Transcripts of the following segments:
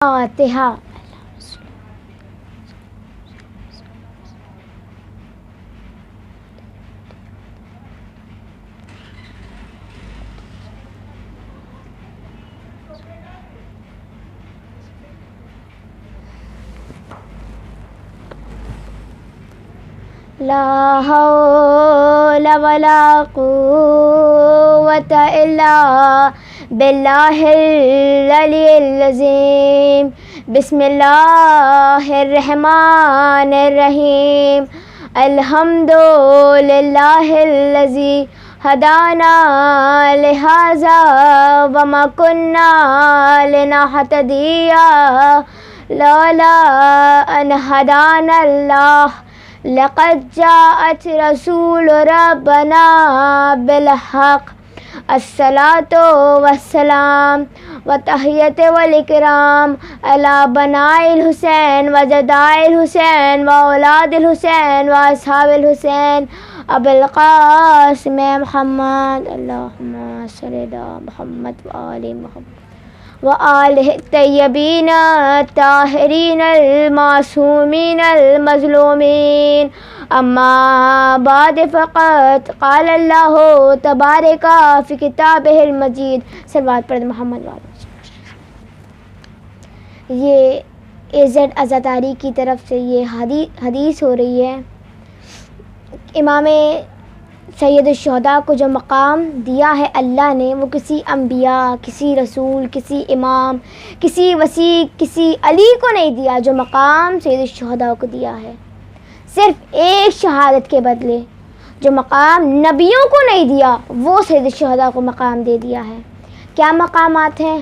فاتحہ. لا حول ولا قوة إلا بالله العلي العظيم. بسم الله الرحمن الرحيم. الحمد لله الذي هدانا لهذا وما كنا لنهتدي لولا أن هدانا الله. لقد جاءت رسول ربنا بالحق. الصلاة والسلام وتحية والإكرام على بناء الحسين وجداء الحسين وأولاد الحسين وأصحاب الحسين أبي القاسم محمد. اللهم صل على محمد وآل محمد وآلہ الطیبین الطاہرین المعصومین المظلومین. اما بعد فقط قال اللہ تبارک فی کتابہ المجید. صلوات پر محمد وآلہ. یہ AZ عزاداری کی طرف سے یہ حدیث ہو رہی ہے. امام سید الشہداء کو جو مقام دیا ہے اللہ نے، وہ کسی انبیاء، کسی رسول، کسی امام، کسی وسیع، کسی علی کو نہیں دیا. جو مقام سید الشہداء کو دیا ہے صرف ایک شہادت کے بدلے. جو مقام نبیوں کو نہیں دیا وہ سید الشہداء کو مقام دے دیا ہے. کیا مقامات ہیں؟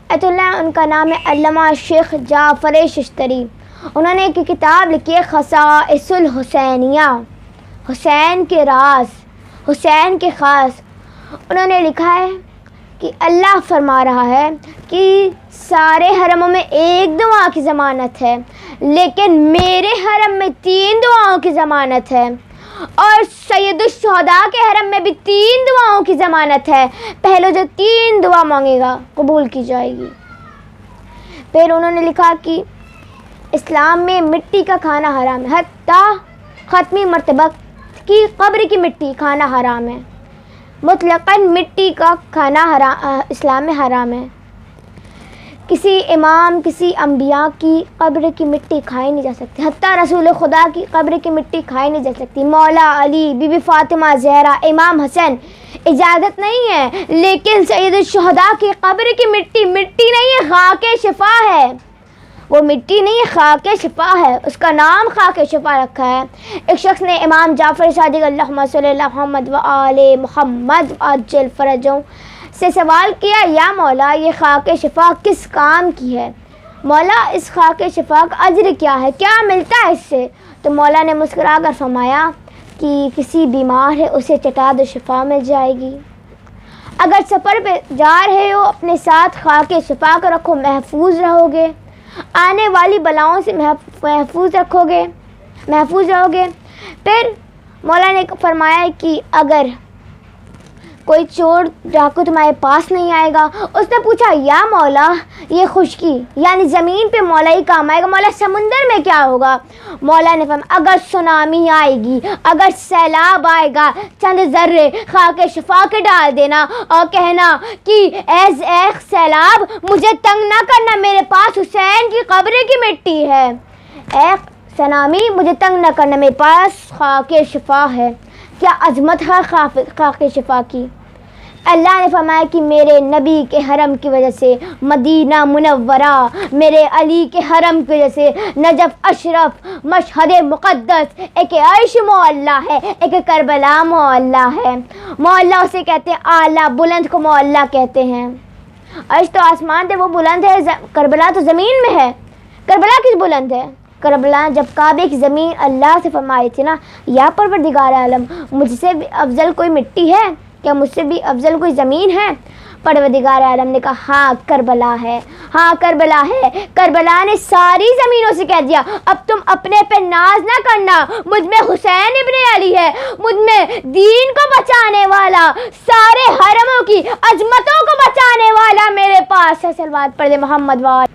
ایت اللہ ان کا نام ہے علامہ شیخ جعفر ششتری. انہوں نے ایک کتاب لکھی ہے خصائص الحسینیہ، حسین کے راز، حسین کے خاص. انہوں نے لکھا ہے کہ اللہ فرما رہا ہے کہ سارے حرموں میں ایک دعا کی ضمانت ہے، لیکن میرے حرم میں 3 دعاؤں کی ضمانت ہے، اور سید الشہداء کے حرم میں بھی 3 دعاؤں کی ضمانت ہے. پہلے جو 3 دعا مانگے گا قبول کی جائے گی. پھر انہوں نے لکھا کہ اسلام میں مٹی کا کھانا حرام ہے، حتیٰ ختمی مرتبہ کی قبر کی مٹی کھانا حرام ہے. مطلقاً مٹی کا کھانا اسلام میں حرام ہے. کسی امام، کسی انبیاء کی قبر کی مٹی کھائی نہیں جا سکتی، حتیٰ رسول خدا کی قبر کی مٹی کھائی نہیں جا سکتی. مولا علی، بی بی فاطمہ زہرا، امام حسن اجازت نہیں ہے، لیکن سید الشہداء کی قبر کی مٹی نہیں ہے، خاک شفا ہے. وہ مٹی نہیں ہے، خاک شفا ہے. اس کا نام خاک شفا رکھا ہے. ایک شخص نے امام جعفر صادق اللہم صلی اللہ محمد و آل محمد عجل فرجوں سے سوال کیا، یا مولا یہ خاک شفا کس کام کی ہے؟ مولا اس خاک شفا کا اجر کیا ہے، کیا ملتا ہے اس سے؟ تو مولا نے مسکرا کر فرمایا کہ کسی بیمار ہے اسے چٹا دو، شفا مل جائے گی. اگر سفر پہ جا رہے ہو اپنے ساتھ خاک شفا کو رکھو، محفوظ رہو گے. آنے والی بلاؤں سے محفوظ رہو گے. پھر مولا نے فرمایا کہ اگر کوئی چور ڈاکو تمہارے پاس نہیں آئے گا. اس نے پوچھا، یا مولا یہ خشکی یعنی زمین پہ مولا ہی کام آئے گا، مولا سمندر میں کیا ہوگا؟ مولا نے فرمایا اگر سونامی آئے گی، اگر سیلاب آئے گا، چند ذرے خاک شفا کے ڈال دینا اور کہنا کہ اے سیلاب مجھے تنگ نہ کرنا، میرے پاس حسین کی قبر کی مٹی ہے. اے سونامی مجھے تنگ نہ کرنا، میرے پاس خاک شفا ہے. کیا عظمت ہے خاک شفا کی. اللہ نے فرمایا کہ میرے نبی کے حرم کی وجہ سے مدینہ منورہ، میرے علی کے حرم کی وجہ سے نجف اشرف، مشہد مقدس، ایک عیش معلیٰ ہے، ایک کربلا معلیٰ ہے. معلیٰ اسے کہتے ہیں اعلیٰ، بلند کو معلیٰ کہتے ہیں. عیش تو آسمان تھے وہ بلند ہے، کربلا تو زمین میں ہے. کربلا کس بلند ہے؟ کربلا جب کعبے کی زمین اللہ سے فرمائی تھی نا، یا پروردگار عالم مجھ سے بھی افضل کوئی مٹی ہے کیا، مجھ سے بھی افضل کوئی زمین ہے؟ پروردگار عالم نے کہا ہاں کربلا ہے، ہاں کربلا ہے. کربلا نے ساری زمینوں سے کہہ دیا اب تم اپنے پہ ناز نہ کرنا، مجھ میں حسین ابن علی ہے، مجھ میں دین کو بچانے والا، سارے حرموں کی عظمتوں کو بچانے والا میرے پاس ہے. صلوات پڑھ دے محمد وال.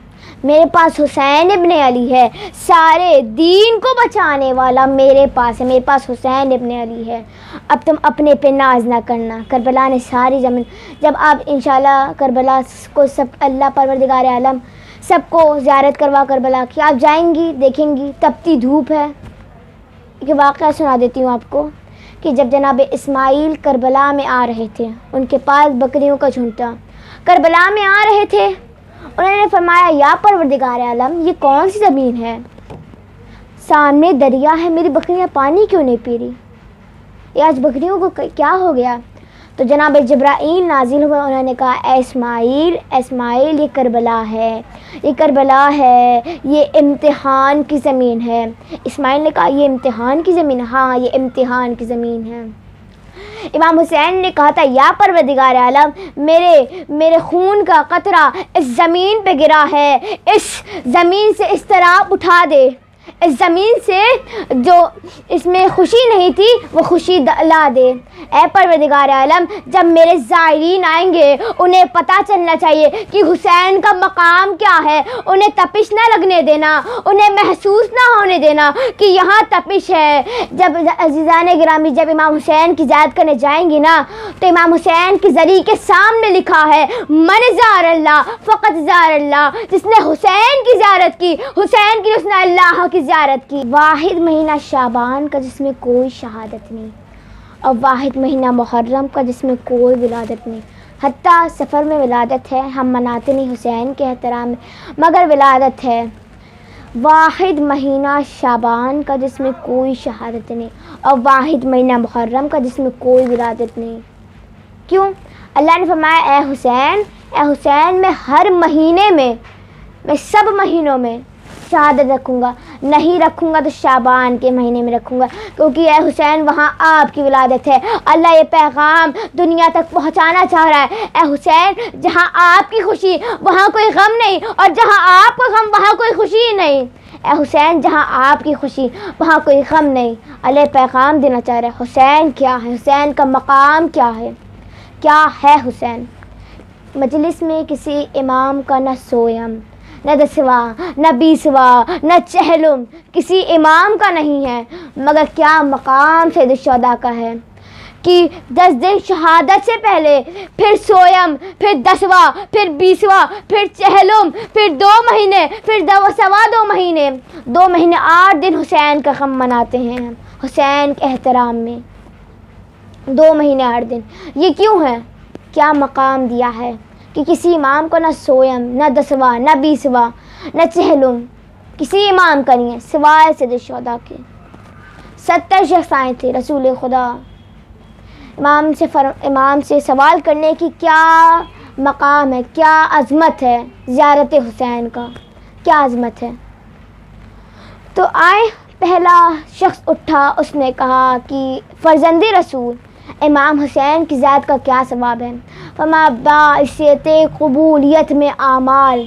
میرے پاس حسین ابن علی ہے، سارے دین کو بچانے والا میرے پاس ہے، میرے پاس حسین ابن علی ہے۔ اب تم اپنے پہ ناز نہ کرنا، کربلا نے ساری زمین، جب آپ انشاءاللہ کربلا کو سب اللہ پروردگار عالم سب کو زیارت کروا کربلا کی آپ جائیں گی، دیکھیں گی تپتی دھوپ ہے۔ ایک واقعہ سنا دیتی ہوں آپ کو کہ جب جناب اسماعیل کربلا میں آ رہے تھے، ان کے پاس بکریوں کا جھنڈ تھا، کربلا میں آ رہے تھے، انہوں نے فرمایا یا پروردگار عالم یہ کون سی زمین ہے، سامنے دریا ہے، میری بکریاں پانی کیوں نہیں پی رہی، یہ آج بکریوں کو کیا ہو گیا؟ تو جناب جبرائیل نازل ہوئے، انہوں نے کہا اے اسماعیل، اسماعیل یہ کربلا ہے، یہ کربلا ہے، یہ امتحان کی زمین ہے۔ اسماعیل نے کہا یہ امتحان کی زمین ہے؟ ہاں یہ امتحان کی زمین ہے۔ امام حسین نے کہا تھا یا پروردگار عالم میرے خون کا قطرہ اس زمین پہ گرا ہے، اس زمین سے اس طرح اٹھا دے، اس زمین سے جو اس میں خوشی نہیں تھی وہ خوشی لا دے۔ اے پروردگار عالم جب میرے زائرین آئیں گے انہیں پتہ چلنا چاہیے کہ حسین کا مقام کیا ہے، انہیں تپش نہ لگنے دینا، انہیں محسوس نہ ہونے دینا کہ یہاں تپش ہے۔ جب عزیزان گرامی جب امام حسین کی زیارت کرنے جائیں گی نا تو امام حسین کی زری کے سامنے لکھا ہے من زار اللہ فقط زار اللہ، جس نے حسین کی زیارت کی، حسین کی اس نے اللہ کی زیارت کی۔ واحد مہینہ شعبان کا جس میں کوئی شہادت نہیں، اور واحد مہینہ محرم کا جس میں کوئی ولادت نہیں، حتیٰ سفر میں ولادت ہے، ہم مناتے نہیں حسین کے احترام میں، مگر ولادت ہے۔ واحد مہینہ شعبان کا جس میں کوئی شہادت نہیں، اور واحد مہینہ محرم کا جس میں کوئی ولادت نہیں۔ کیوں؟ اللہ نے فرمایا اے حسین میں ہر مہینے میں سب مہینوں میں شہادت رکھوں گا، نہیں رکھوں گا تو شعبان کے مہینے میں رکھوں گا، کیونکہ اے حسین وہاں آپ کی ولادت ہے۔ اللہ یہ پیغام دنیا تک پہنچانا چاہ رہا ہے، اے حسین جہاں آپ کی خوشی وہاں کوئی غم نہیں، اور جہاں آپ کا غم وہاں کوئی خوشی نہیں۔ اے حسین جہاں آپ کی خوشی وہاں کوئی غم نہیں۔ اللہ پیغام دینا چاہ رہا ہے حسین کیا ہے، حسین کا مقام کیا ہے، کیا ہے حسین۔ مجلس میں کسی امام کا نہ سویم، نہ دسواں، نہ بیسواں، نہ چہلم کسی امام کا نہیں ہے، مگر کیا مقام سید الشہداء کا ہے کہ 10 دن شہادت سے پہلے، پھر سویم، پھر 10واں، پھر 20واں، پھر چہلم، پھر 2 مہینے، پھر 2.25 مہینے، 2 مہینے 8 دن حسین کا غم مناتے ہیں ہم حسین کے احترام میں، 2 مہینے 8 دن۔ یہ کیوں ہے؟ کیا مقام دیا ہے کہ کسی امام کو نہ سویم، نہ 10واں، نہ 20واں، نہ چہلم کسی امام کا نہیں ہے سوائے سید الشہداء کے۔ 70 شخص آئے تھے رسول خدا امام سے سوال کرنے کی کیا مقام ہے، کیا عظمت ہے زیارت حسین کا، کیا عظمت ہے۔ تو آئے، پہلا شخص اٹھا، اس نے کہا کہ فرزند رسول امام حسین کی زیارت کا کیا ثواب ہے؟ فرمایا باعثیت قبولیت میں اعمال۔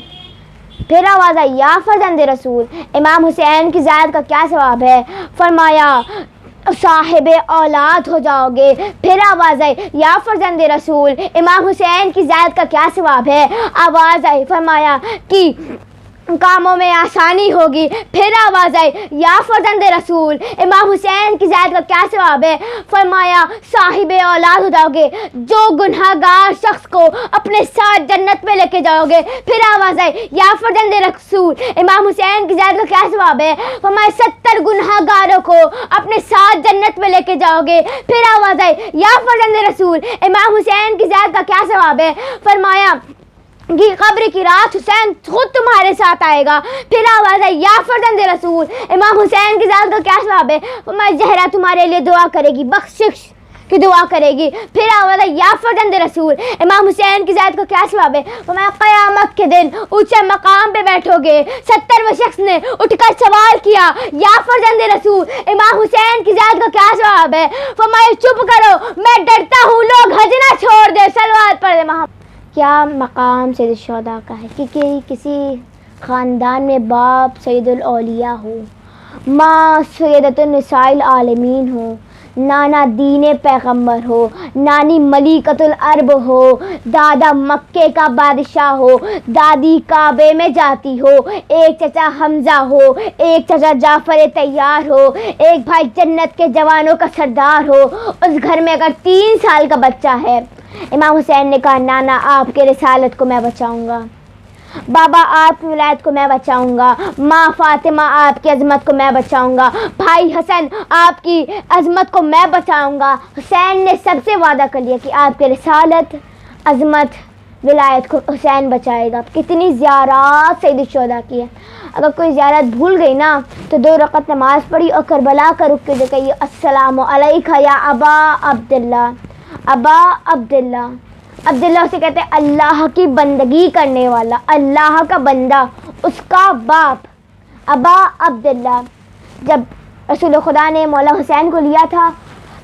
پھر آواز آئی یا فرزند رسول امام حسین کی زیارت کا کیا ثواب ہے؟ فرمایا صاحب اولاد ہو جاؤ گے۔ پھر آواز آئی یا فرزند رسول امام حسین کی زیارت کا کیا ثواب ہے؟ آواز آئی، فرمایا کہ کاموں میں آسانی ہوگی۔ پھر آواز آئی یا فرزند رسول امام حسین کی زیارت کا کیا ثواب ہے؟ فرمایا صاحب اولاد ہو جاؤ گے، جو گناہ گار شخص کو اپنے ساتھ جنت میں لے کے جاؤ گے۔ پھر آواز آئی یا فرزند رسول امام حسین کی زیارت کا کیا ثواب ہے؟ فرمایا 70 گناہ گاروں کو اپنے ساتھ جنت میں لے کے جاؤ گے۔ پھر آواز آئی یا فرزند رسول امام حسین کی زیارت کا کیا ثواب ہے؟ فرمایا کہ قبر کی رات حسین خود تمہارے ساتھ آئے گا۔ پھر آواز آئی یا فرزند رسول امام حسین کی ذات کا کیا ثواب ہے؟ فرمایا زہرا تمہارے لیے دعا کرے گی، بخشش کی دعا کرے گی۔ پھر آواز آئی یا فرزند رسول امام حسین کی ذات کا کیا ثواب ہے؟ فرمایا قیامت کے دن اونچے مقام پہ بیٹھو گے۔ 70 شخص نے اٹھ کر سوال کیا یا فرزند رسول امام حسین کی ذات کا کیا ثواب ہے؟ فرمایا چپ کرو، میں ڈرتا ہوں لوگ حج نہ چھوڑ دے، صلوات پڑھ دے محمد۔ کیا مقام سید الشہداء کا ہے کہ کسی خاندان میں باپ سید الاولیاء ہو، ماں سیدۃ النساء العالمین ہو، نانا دین پیغمبر ہو، نانی ملیکۃ العرب ہو، دادا مکے کا بادشاہ ہو، دادی کعبے میں جاتی ہو، ایک چچا حمزہ ہو، ایک چچا جعفر طیار ہو، ایک بھائی جنت کے جوانوں کا سردار ہو، اس گھر میں اگر 3 سال کا بچہ ہے، امام حسین نے کہا نانا آپ کے رسالت کو میں بچاؤں گا، بابا آپ کی ولایت کو میں بچاؤں گا، ماں فاطمہ آپ کی عظمت کو میں بچاؤں گا، بھائی حسن آپ کی عظمت کو میں بچاؤں گا۔ حسین نے سب سے وعدہ کر لیا کہ آپ کے رسالت، عظمت، ولایت کو حسین بچائے گا۔ کتنی زیارات سید الشہداء کی ہے، اگر کوئی زیارت بھول گئی نا تو 2 رکعت نماز پڑھی اور کربلا کا رک کے کہیے السلام علیکہ یا ابا عبداللہ، ابا عبداللہ۔ عبداللہ اسے کہتے ہیں اللہ کی بندگی کرنے والا، اللہ کا بندہ، اس کا باپ ابا عبداللہ۔ جب رسول خدا نے مولا حسین کو لیا تھا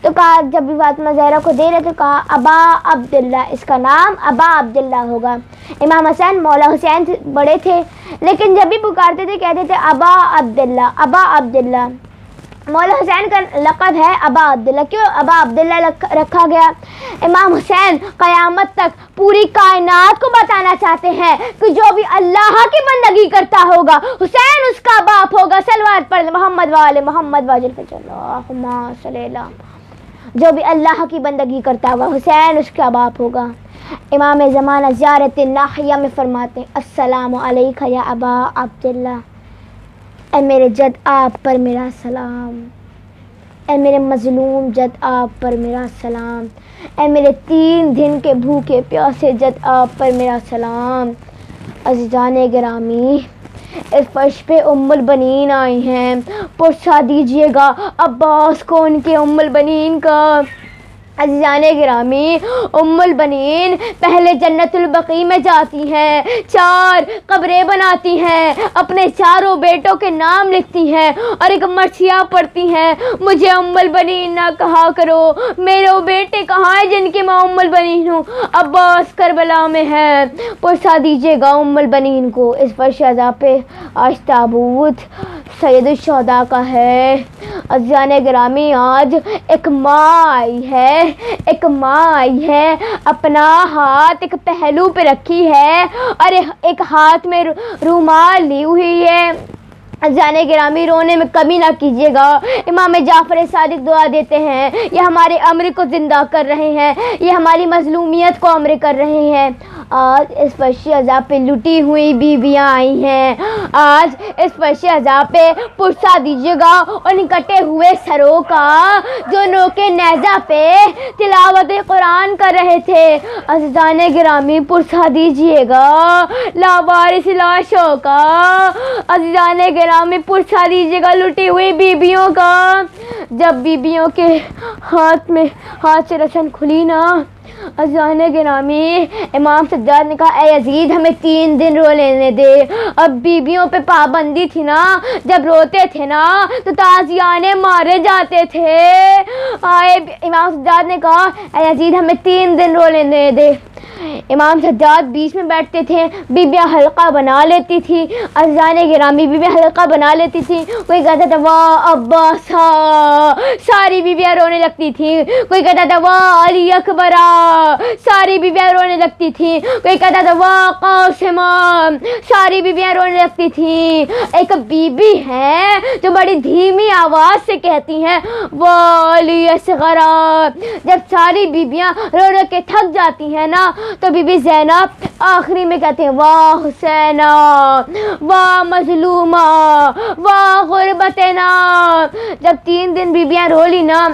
تو کہا، جب بھی فاطمہ زہرا کو دے رہے تو کہا ابا عبداللہ، اس کا نام ابا عبداللہ ہوگا۔ امام حسین مولا حسین سے بڑے تھے لیکن جب بھی پکارتے تھے کہتے تھے ابا عبداللہ، ابا عبداللہ۔ مولا حسین کا لقب ہے ابا عبداللہ۔ کیوں ابا عبداللہ رکھا گیا؟ امام حسین قیامت تک پوری کائنات کو بتانا چاہتے ہیں کہ جو بھی اللہ کی بندگی کرتا ہوگا حسین اس کا باپ ہوگا۔ صلوات پڑھ محمد وآل محمد واجل فجر اللہم صلی اللہ۔ جو بھی اللہ کی بندگی کرتا ہوگا حسین اس کا باپ ہوگا۔ امام زمانہ زیارت ناحیہ میں فرماتے ہیں السلام علیکہ یا ابا عبداللہ، اے میرے جد آپ پر میرا سلام، اے میرے مظلوم جد آپ پر میرا سلام، اے میرے 3 دن کے بھوکے پیاسے جد آپ پر میرا سلام۔ عزیزان گرامی، اس فرش پہ ام البنین آئی ہیں، پرسا دیجیے گا عباس کو ان کے ام البنین کا۔ عزیزان گرامی، ام البنین پہلے جنت البقیع میں جاتی ہیں، 4 قبریں بناتی ہیں، اپنے 4 بیٹوں کے نام لکھتی ہیں اور ایک مرثیہ پڑھتی ہیں، مجھے ام البنین نہ کہا کرو، میرے وہ بیٹے کہاں ہیں جن کی میں ام البنین ہوں؟ عباس کربلا میں ہے، پرسا دیجیے گا ام البنین کو۔ اس فرش عزا پہ آج تابوت سید الشہداء کا ہے۔ عزیزان گرامی، آج ایک ماں آئی ہے، اپنا ہاتھ ایک پہلو پہ رکھی ہے اور ایک ہاتھ میں رومال لی ہوئی ہے۔ عزیزان گرامی، رونے میں کمی نہ کیجیے گا۔ امام جعفر صادق دعا دیتے ہیں، یہ ہمارے امر کو زندہ کر رہے ہیں، یہ ہماری مظلومیت کو امر کر رہے ہیں۔ آج اس فرش عزا پہ لٹی ہوئی بیویاں آئی ہیں، آج اس فرش عزا پہ پرسا دیجیے گا ان کٹے ہوئے سروں کا جو نوکے نیزہ پہ تلاوت قرآن کر رہے تھے۔ عزیزان گرامی، پرسا دیجیے گا لاوارث لاشوں کا۔ عزیزان گرامی، پرسا دیجیے گا لٹی ہوئی بیبیوں کا۔ جب بیبیوں کے ہاتھ سے رسن کھلی نا، عزیزان گرامی، امام سجاد نے کہا اے یزید ہمیں 3 دن رو لینے دے۔ اب بیبیوں پہ پابندی تھی نا، جب روتے تھے نا تو تازیانے مارے جاتے تھے۔ امام سجاد نے کہا اے یزید ہمیں 3 دن رو لینے دے۔ امام سجاد بیچ میں بیٹھتے تھے، بیبیاں حلقہ بنا لیتی تھی۔ عزیزان گرامی، بیبیاں حلقہ بنا لیتی تھی، کوئی کہتا تھا واہ عباسا، ساری بیبیاں رونے لگتی تھی، کوئی کہتا تھا واہ علی اکبرا، ساری بیبیاں رونے لگتی تھی، کوئی کہتا تھا واہ قاسمہ، ساری بیبیاں رونے لگتی تھی۔ ایک بی بی ہے جو بڑی دھیمی آواز سے کہتی ہیں واہ علی اصغرا۔ جب ساری بیبیاں رو رو کے تھک جاتی ہیں نا تو بی بی زینب آخری میں کہتے ہیں واہ حسینہ، واہ مظلومہ، واہ غربتنا۔ جب 3 دن بیبیاں رو لی نا،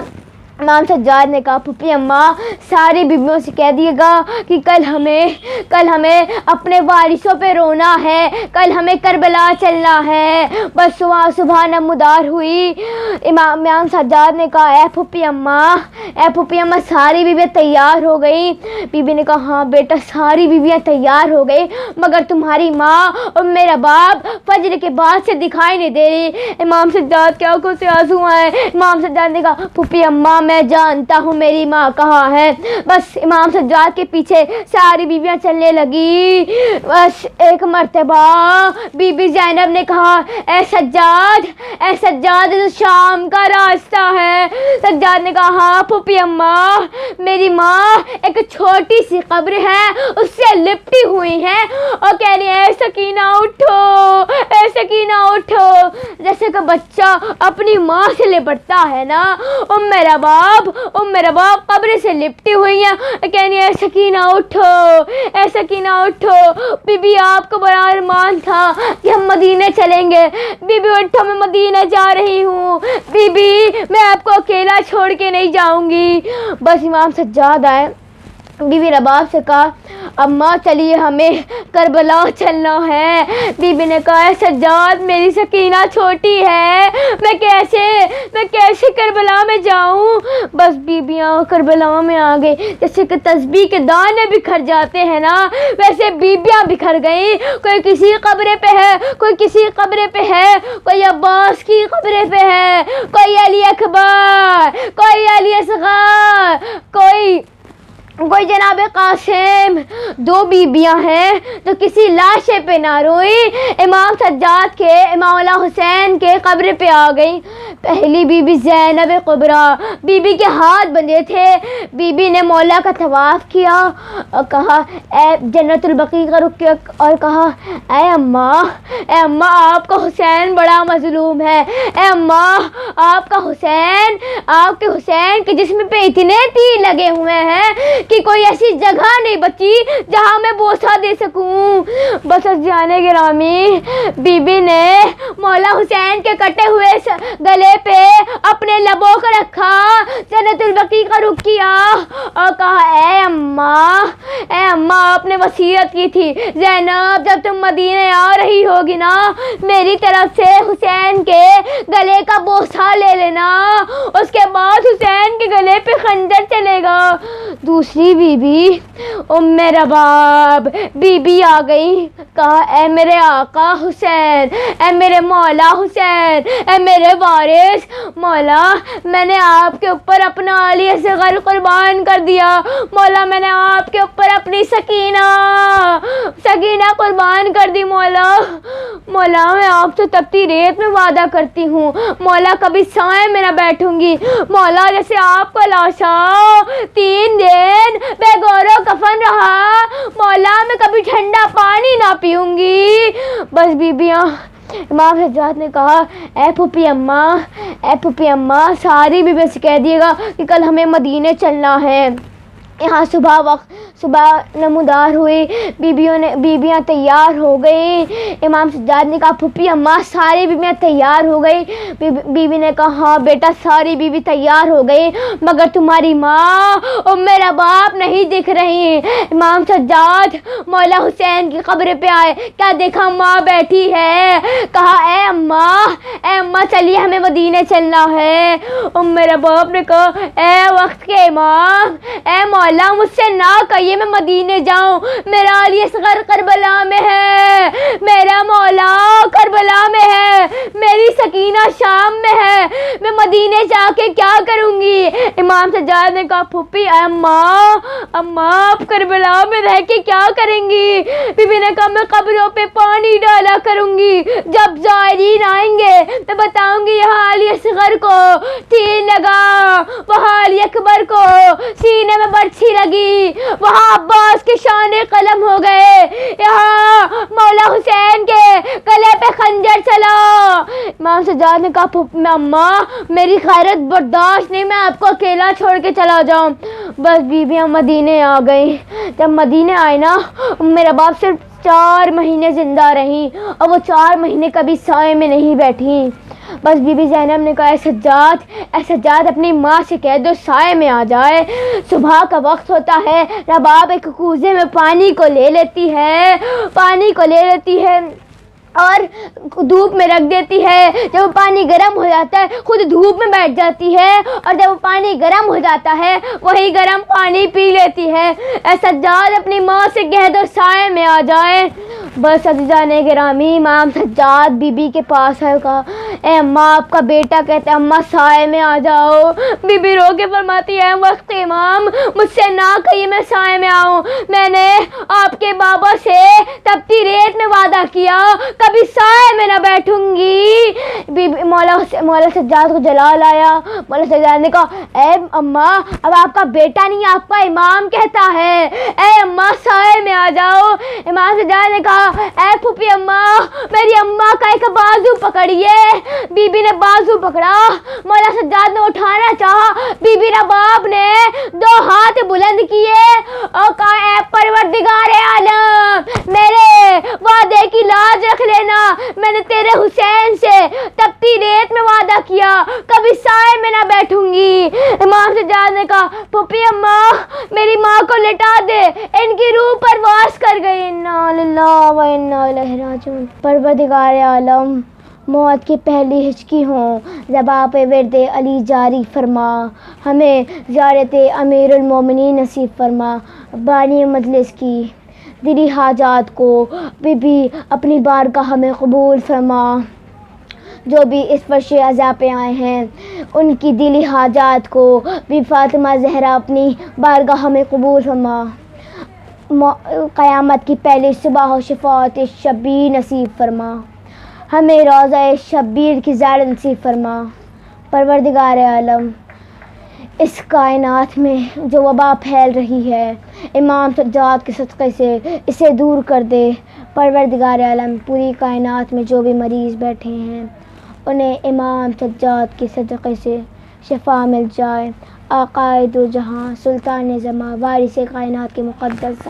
امام سجاد نے کہا پھپھی اماں ساری بیبیوں سے کہہ دیے گا کہ کل ہمیں اپنے وارثوں پہ رونا ہے، کل ہمیں کربلا چلنا ہے۔ بس صبح نمودار ہوئی، امام سجاد نے کہا اے پھپھی اماں ساری بیویاں تیار ہو گئی؟ بی بی نے کہا ہاں بیٹا ساری بیویاں تیار ہو گئی، مگر تمہاری ماں اور میرا باپ فجر کے بعد سے دکھائی نہیں دے رہی۔ امام سجاد کی آنکھوں سے آنسو آئے۔ امام سجاد نے کہا پھپھی اماں میں جانتا ہوں میری ماں کہاں ہے۔ بس امام سجاد کے پیچھے ساری بیویاں چلنے لگی۔ بس ایک مرتبہ بی بی زینب نے کہا اے سجاد شام کا راستہ ہے۔ سجاد نے کہا ہاں پھوپھی اماں، میری ماں ایک چھوٹی سی قبر ہے اس سے لپٹی ہوئی ہے، اور کہہ رہی ہے اے سکینہ اٹھو، اے سکینہ اٹھو، جیسے کہ بچہ اپنی ماں سے لپٹتا ہے نا، میرا باپ قبر سے لپٹی ہوئی ہیں، کہہ رہی ہے اے سکینہ اٹھو، اے سکینہ اٹھو۔ بی بی آپ کو بڑا ارمان تھا کہ ہم مدینے چلیں گے، بی بی اٹھو میں مدینے جا رہی ہوں، بی بی میں آپ کو اکیلا چھوڑ کے نہیں جاؤں گی۔ بس امام سجاد آئے، بی بی نے باپ سے کہا اماں چلیے ہمیں کربلا چلنا ہے۔ بی بی نے کہا سجاد میری سکینہ چھوٹی ہے، میں کیسے کربلا میں جاؤں۔ بس بیبیاں کربلا میں آ گئی، جیسے کہ تسبیح کے دانے بکھر جاتے ہیں نا، ویسے بیبیاں بکھر گئی، کوئی کسی قبرے پہ ہے، کوئی کسی قبرے پہ ہے، کوئی عباس کی قبرے پہ ہے، کوئی علی اکبر، کوئی علی اصغر، کوئی جناب قاسم۔ دو بیبیاں ہیں جو کسی لاشے پہ نہ روئی، امام سجاد کے امام اللہ حسین کے قبر پہ آ گئی۔ پہلی بی بی زینب کبریٰ، بی بی کے ہاتھ بندھے تھے، بی بی نے مولا کا طواف کیا اور کہا اے جنت البقیع کا رک اور کہا اے اماں آپ کا حسین بڑا مظلوم ہے، اے اماں آپ کے حسین کے جسم پہ اتنے تیر لگے ہوئے ہیں کہ کوئی ایسی جگہ نہیں بچی جہاں میں بوسہ دے سکوں۔ بس جانے گرامی، بی بی نے مولا حسین کے کٹے ہوئے گلے پہ اپنے لبوں کو رکھا، جنت البقیع کا رخ کیا اور کہا اے اماں آپ نے وصیت کی تھی زینب جب تم مدینے آ رہی ہوگی نا، میری طرف سے حسین کے گلے کا بوسہ لے لینا، اس کے بعد حسین کے گلے پہ خنجر چلے گا۔ دوسری بی بی ام رباب بی بی آ گئی، کہا اے میرے آقا حسین، اے میرے مولا حسین، اے میرے وارث مولا، میں نے آپ کے اوپر اپنا علی اصغر قربان کر دیا، مولا میں نے آپ کے اوپر اپنی سکینہ قربان کر دی، مولا میں آپ سے تپتی ریت میں وعدہ کرتی ہوں، مولا کبھی سائے میں نہ بیٹھوں گی، مولا جیسے آپ کو لاشا 3 دن بے گور و کفن رہا، مولا میں کبھی ٹھنڈا پانی نہ پیوں گی۔ بس بیبیاں امام سجاد نے کہا اے پھوپھی اماں ساری بیویوں سے کہہ دیے گا کہ کل ہمیں مدینے چلنا ہے۔ یہاں صبح نمودار ہوئی، بیبیاں تیار ہو گئی۔ امام سجاد نے کہا پھوپھی اماں ساری بیویاں تیار ہو گئی۔ بی بی نے کہا ہاں بیٹا ساری بیوی تیار ہو گئی، مگر تمہاری ماں اور میرا باپ نہیں دکھ رہی۔ امام سجاد مولا حسین کی قبر پہ آئے، کیا دیکھا ماں بیٹھی ہے، کہا اے اماں چلیے ہمیں مدینے چلنا ہے۔ اور میرا باپ نے کہا اے وقت کے امام، اے مولا مجھ سے نہ کہیے میں مدینے جاؤں، میرا علی اصغر کربلا میں ہے، میرا مولا کربلا میں ہے، میری سکینہ شام میں ہے، میں مدینے جا کے کیا کروں گی۔ امام سجاد نے کہا پھوپھی اماں آپ کربلا میں رہ کے کیا کریں گی۔ بی بی نے کہا میں قبروں پہ پانی ڈالا کروں گی، جب زائرین آئیں گے میں بتاؤں گی یہاں علی اصغر کو تیر لگا، وہاں علی اکبر کو سینے میں برچھی لگی، وہاں عباس کے شانے قلم ہو گئے، یہاں مولا حسین کے گلے پہ خنجر چلا۔ امام سجاد نے کہا اماں میری خیرت برداشت نہیں، میں آپ کو اکیلا چھوڑ کے چلا جاؤں۔ بس بیویاں مدینے آ گئی۔ جب مدینے آئے نا، میرا باپ صرف 4 مہینے زندہ رہی اور وہ 4 مہینے کبھی سائے میں نہیں بیٹھی۔ بس بی بی زینب نے کہا اے سجاد اپنی ماں سے کہہ دو سائے میں آ جائے۔ صبح کا وقت ہوتا ہے، رباب ایک کوزے میں پانی کو لے لیتی ہے اور دھوپ میں رکھ دیتی ہے۔ جب وہ پانی گرم ہو جاتا ہے خود دھوپ میں بیٹھ جاتی ہے، اور جب وہ پانی گرم ہو جاتا ہے وہی گرم پانی پی لیتی ہے۔ اے سجاد اپنی ماں سے کہہ دو سائے میں آ جائے۔ بس عزیزان گرامی امام سجاد بی بی کے پاس ہے، کہا اے اماں آپ کا بیٹا کہتا ہے اماں سائے میں آ جاؤ. بی بی رو کے فرماتی ہے وقت امام مجھ سے نہ کہیے میں سائے میں آؤں، میں نے آپ کے بابا سے تپتی ریت میں وعدہ کیا کبھی سائے میں نہ بیٹھوں گی. مولا سجاد کو جلال آیا. مولا سجاد نے کہا اے اماں اب آپ کا بیٹا نہیں آپ کا امام کہتا ہے، اے اماں سائے میں آ جاؤ. امام سجاد نے کہا اے پھوپھی اماں میری اماں کا ایک بازو پکڑیے. بی بی نے بازو پکڑا، مولا سجاد نے اٹھانا چاہا، بی بی رباب نے 2 ہاتھ بلند کیے اور کہا اے پروردگار عالم میرے وعدے کی لاج رکھ لینا، میں نے تیرے حسین سے تپتی ریت میں وعدہ کیا کبھی سائے میں نہ بیٹھوں گی. امام سجاد نے کہا پھوپھی اماں میری ماں کو لٹا دے، ان کی روح پرواز کر گئی. انا للہ و انا الیہ راجعون. پروردگار عالم موت کی پہلی ہچکی ہوں زباں پہ ورد علی جاری فرما، ہمیں زیارت امیر المومنین نصیب فرما. بانی مجلس کی دلی حاجات کو بی بی اپنی بارگاہ میں قبول فرما. جو بھی اس فرش عزا پہ آئے ہیں ان کی دلی حاجات کو بی فاطمہ زہرا اپنی بارگاہ میں قبول فرما. قیامت کی پہلی صبح و شفاعت شبیر نصیب فرما، ہمیں روضہ شبیر کی زیارت نصیب فرما. پروردگار عالم اس کائنات میں جو وبا پھیل رہی ہے امام سجاد کے صدقے سے اسے دور کر دے. پروردگار عالم پوری کائنات میں جو بھی مریض بیٹھے ہیں انہیں امام سجاد کے صدقے سے شفا مل جائے. آقائے دو جہاں سلطان زماں وارث کائنات کے مقدس